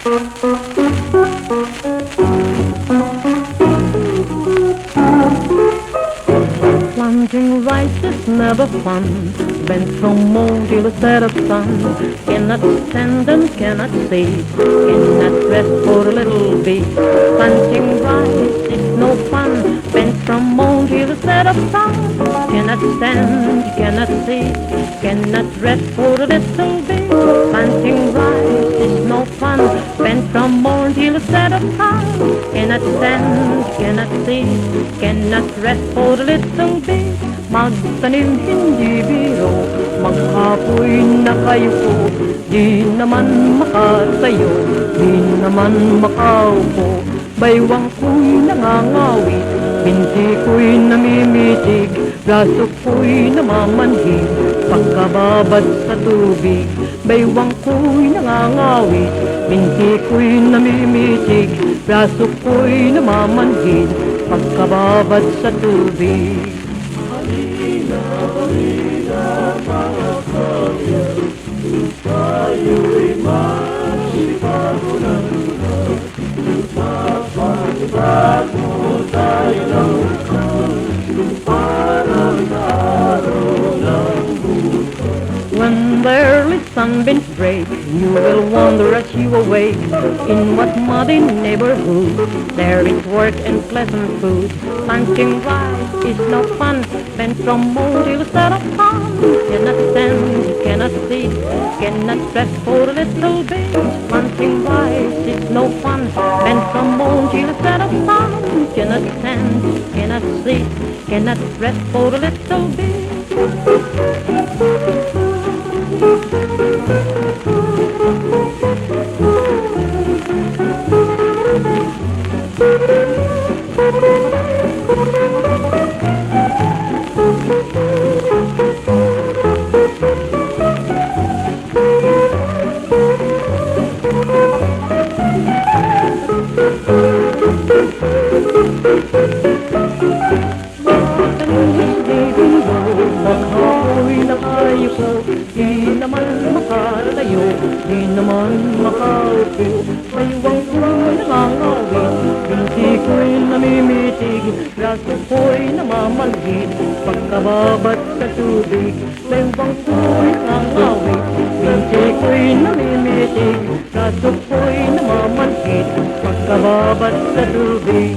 Planting rice is never fun. Bent from mold till a set of sun. Cannot stand and cannot see. Cannot rest for a little bit. Planting rice is no fun. Bent from mold till a set of sun. Cannot stand, cannot see. Cannot rest for a little bit. Planting rice is no fun. Bent from mold till a set of sun. Cannot stand, cannot see. Cannot rest for a little bit. Magtanim hindi biro, maghapoy na kayo po. Di naman makatayo, di naman makaupo. Baywang ko'y nangangawi, binti ko'y namimitig. Braso ko'y namamanhid, pagkababad sa tubig. Baywang ko'y nangangawi, binti ko'y namimitig. Braso ko'y namamanhid, pagkababad sa tubig. Halina, halina, mga kaya, tayo'y magsibago ng lunas. Mapagbago tayo ng lunas, parang sa araw ng bukas. When the early sunbeams break, you will wonder as you awake, in what muddy neighborhood there is work and pleasant food. Planting rice is no fun, bent from mold till a set of sun. Cannot stand, cannot sit, cannot rest for a little bit. Planting rice is no fun, bent from mold till a set of sun. Cannot stand, cannot sit, cannot rest for a little bit. Maghapoy na kayo po, di naman makalayo, di naman makaupo. Baywang ko'y nangangawin, binti ko'y namimitig. Braso ko'y namamanhid, pagkababat sa tubig. Baywang ko'y nangangawin, binti ko'y namimitig. Braso ko'y namamanhid, pagkababat sa tubig.